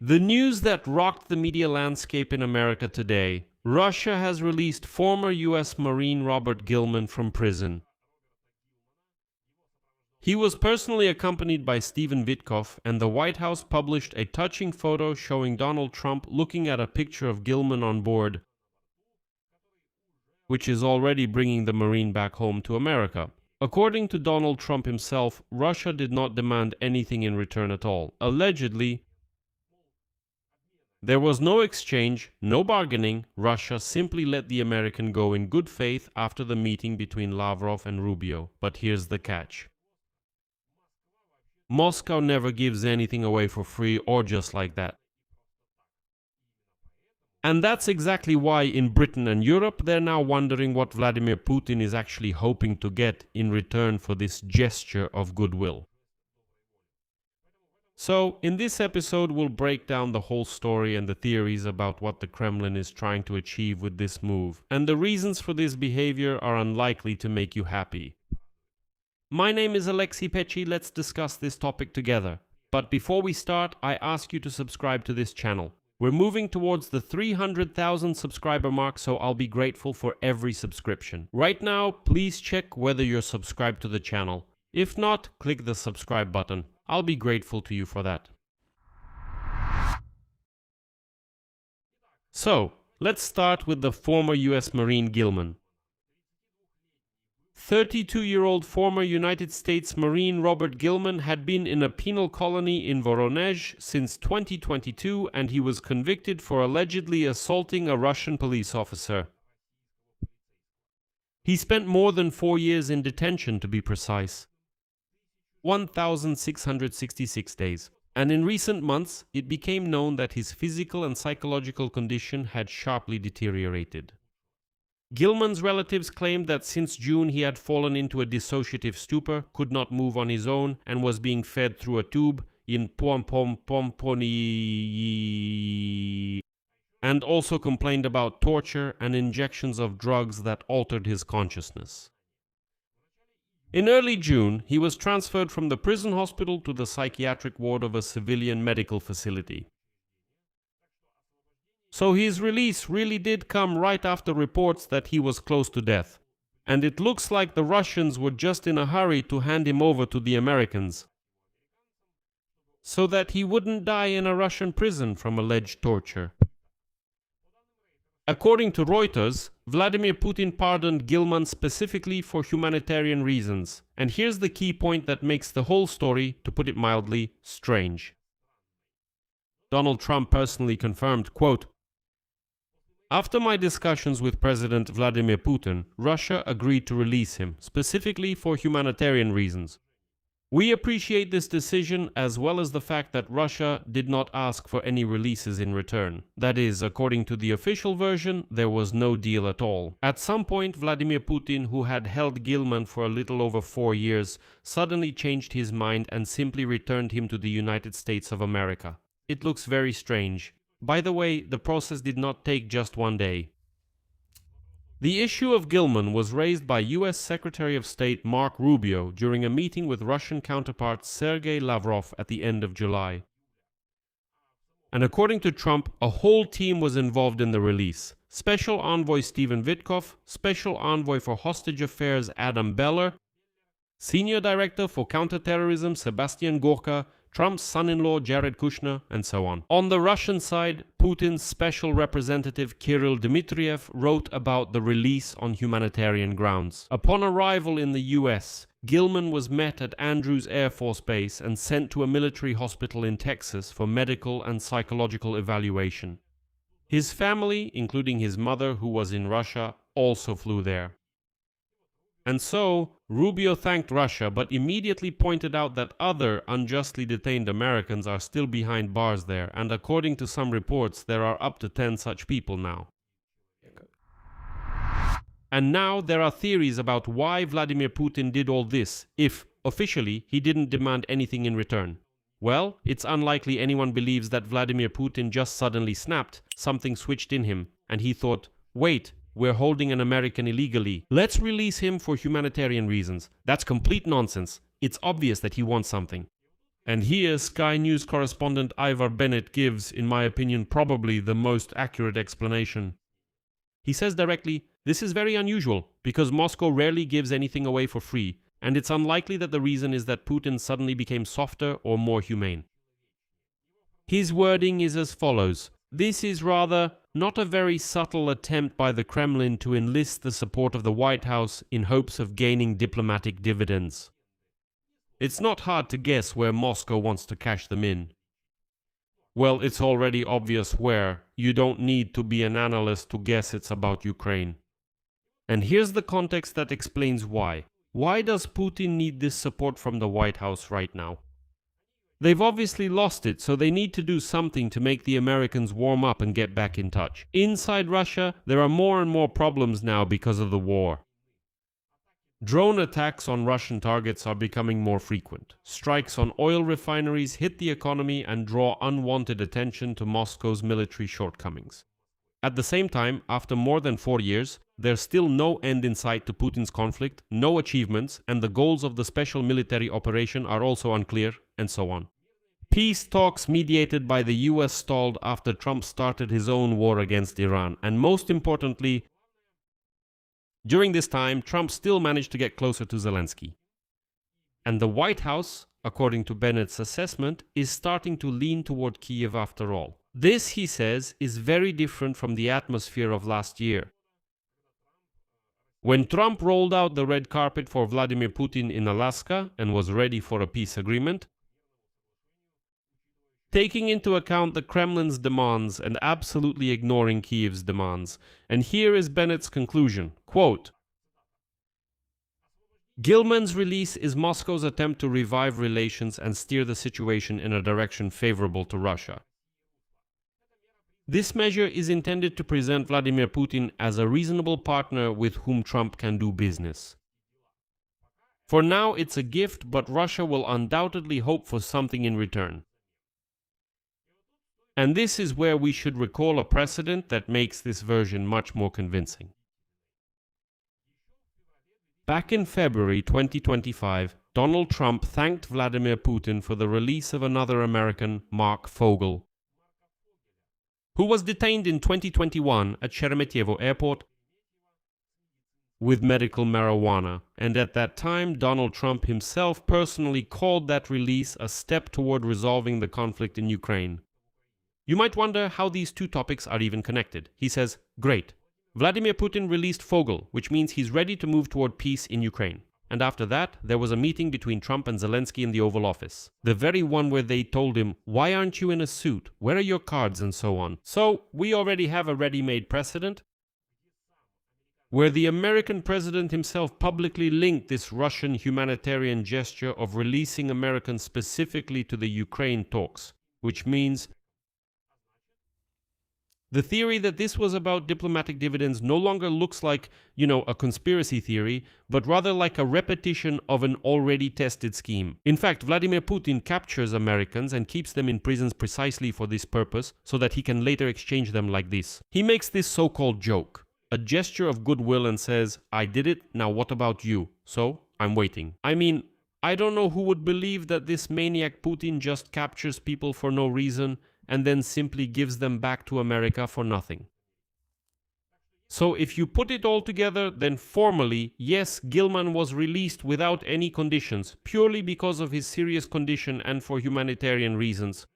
The news that rocked the media landscape in America today. Russia has released former US Marine Robert Gilman from prison. He was personally accompanied by Stephen Witkoff, and the White House published a touching photo showing Donald Trump looking at a picture of Gilman on board, which is already bringing the Marine back home to America. According to Donald Trump himself, Russia did not demand anything in return at all. Allegedly, there was no exchange, no bargaining. Russia simply let the American go in good faith after the meeting between Lavrov and Rubio. But here's the catch. Moscow never gives anything away for free or just like that. And that's exactly why in Britain and Europe they're now wondering what Vladimir Putin is actually hoping to get in return for this gesture of goodwill. So, in this episode we'll break down the whole story and the theories about what the Kremlin is trying to achieve with this move, and the reasons for this behavior are unlikely to make you happy. My name is Pechiy, let's discuss this topic together. But before we start, I ask you to subscribe to this channel. We're moving towards the 300,000 subscriber mark, so I'll be grateful for every subscription. Right now, please check whether you're subscribed to the channel. If not, click the subscribe button. I'll be grateful to you for that. So, let's start with the former US Marine Gilman. 32-year-old former United States Marine Robert Gilman had been in a penal colony in Voronezh since 2022, and he was convicted for allegedly assaulting a Russian police officer. He spent more than 4 years in detention, to be precise. 1,666 days. And in recent months, it became known that his physical and psychological condition had sharply deteriorated. Gilman's relatives claimed that since June he had fallen into a dissociative stupor, could not move on his own, and was being fed through a tube in Pomponi, and also complained about torture and injections of drugs that altered his consciousness. In early June, he was transferred from the prison hospital to the psychiatric ward of a civilian medical facility. So his release really did come right after reports that he was close to death. And it looks like the Russians were just in a hurry to hand him over to the Americans, so that he wouldn't die in a Russian prison from alleged torture. According to Reuters, Vladimir Putin pardoned Gilman specifically for humanitarian reasons. And here's the key point that makes the whole story, to put it mildly, strange. Donald Trump personally confirmed, quote, "After my discussions with President Vladimir Putin, Russia agreed to release him, specifically for humanitarian reasons. We appreciate this decision, as well as the fact that Russia did not ask for any releases in return. That is, according to the official version, there was no deal at all. At some point, Vladimir Putin, who had held Gilman for a little over 4 years, suddenly changed his mind and simply returned him to the United States of America. It looks very strange. By the way, the process did not take just 1 day. The issue of Gilman was raised by US Secretary of State Mark Rubio during a meeting with Russian counterpart Sergei Lavrov at the end of July. And according to Trump, a whole team was involved in the release. Special Envoy Stephen Witkoff, Special Envoy for Hostage Affairs Adam Beller, Senior Director for Counterterrorism Sebastian Gorka, Trump's son-in-law Jared Kushner, and so on. On the Russian side, Putin's special representative Kirill Dmitriev wrote about the release on humanitarian grounds. Upon arrival in the US, Gilman was met at Andrews Air Force Base and sent to a military hospital in Texas for medical and psychological evaluation. His family, including his mother who was in Russia, also flew there. And so, Rubio thanked Russia, but immediately pointed out that other unjustly detained Americans are still behind bars there, and according to some reports, there are up to 10 such people now. And now there are theories about why Vladimir Putin did all this, if, officially, he didn't demand anything in return. Well, it's unlikely anyone believes that Vladimir Putin just suddenly snapped, something switched in him, and he thought, wait, we're holding an American illegally. Let's release him for humanitarian reasons. That's complete nonsense. It's obvious that he wants something. And here, Sky News correspondent Ivar Bennett gives, in my opinion, probably the most accurate explanation. He says directly, "This is very unusual, because Moscow rarely gives anything away for free, and it's unlikely that the reason is that Putin suddenly became softer or more humane." His wording is as follows: "This is rather not a very subtle attempt by the Kremlin to enlist the support of the White House in hopes of gaining diplomatic dividends. It's not hard to guess where Moscow wants to cash them in. Well, it's already obvious where. You don't need to be an analyst to guess it's about Ukraine. And here's the context that explains why. Why does Putin need this support from the White House right now? They've obviously lost it, so they need to do something to make the Americans warm up and get back in touch. Inside Russia, there are more and more problems now because of the war. Drone attacks on Russian targets are becoming more frequent. Strikes on oil refineries hit the economy and draw unwanted attention to Moscow's military shortcomings. At the same time, after more than 4 years, there's still no end in sight to Putin's conflict, no achievements, and the goals of the special military operation are also unclear, and so on. Peace talks mediated by the US stalled after Trump started his own war against Iran, and most importantly, during this time, Trump still managed to get closer to Zelensky. And the White House, according to Bennett's assessment, is starting to lean toward Kiev after all. This, he says, is very different from the atmosphere of last year. When Trump rolled out the red carpet for Vladimir Putin in Alaska and was ready for a peace agreement, taking into account the Kremlin's demands and absolutely ignoring Kiev's demands. And here is Bennett's conclusion, quote, "Gilman's release is Moscow's attempt to revive relations and steer the situation in a direction favorable to Russia. This measure is intended to present Vladimir Putin as a reasonable partner with whom Trump can do business. For now, it's a gift, but Russia will undoubtedly hope for something in return. And this is where we should recall a precedent that makes this version much more convincing. Back in February 2025, Donald Trump thanked Vladimir Putin for the release of another American, Mark Fogel, who was detained in 2021 at Sheremetyevo Airport with medical marijuana, and at that time Donald Trump himself personally called that release a step toward resolving the conflict in Ukraine. You might wonder how these two topics are even connected. He says, great, Vladimir Putin released Fogel, which means he's ready to move toward peace in Ukraine. And after that, there was a meeting between Trump and Zelensky in the Oval Office. The very one where they told him, why aren't you in a suit? Where are your cards? And so on. So, we already have a ready-made precedent where the American president himself publicly linked this Russian humanitarian gesture of releasing Americans specifically to the Ukraine talks, which means the theory that this was about diplomatic dividends no longer looks like, a conspiracy theory, but rather like a repetition of an already tested scheme. In fact, Vladimir Putin captures Americans and keeps them in prisons precisely for this purpose, so that he can later exchange them like this. He makes this so-called joke, a gesture of goodwill, and says, I did it, now what about you? So, I'm waiting. I mean, I don't know who would believe that this maniac Putin just captures people for no reason and then simply gives them back to America for nothing. So if you put it all together, then formally, yes, Gilman was released without any conditions, purely because of his serious condition and for humanitarian reasons,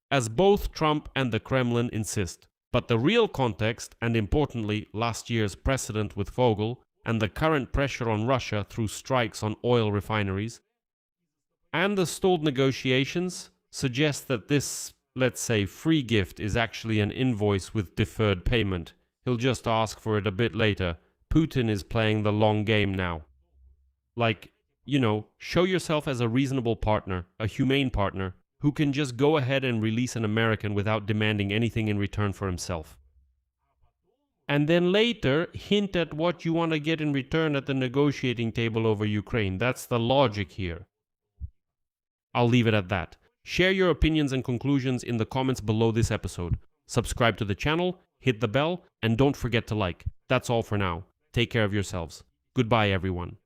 as both Trump and the Kremlin insist. But the real context, and importantly, last year's precedent with Fogel, and the current pressure on Russia through strikes on oil refineries, and the stalled negotiations, suggest that this, let's say, free gift is actually an invoice with deferred payment. He'll just ask for it a bit later. Putin is playing the long game now. Like, show yourself as a reasonable partner, a humane partner, who can just go ahead and release an American without demanding anything in return for himself. And then later, hint at what you want to get in return at the negotiating table over Ukraine. That's the logic here. I'll leave it at that. Share your opinions and conclusions in the comments below this episode. Subscribe to the channel, hit the bell, and don't forget to like. That's all for now. Take care of yourselves. Goodbye, everyone.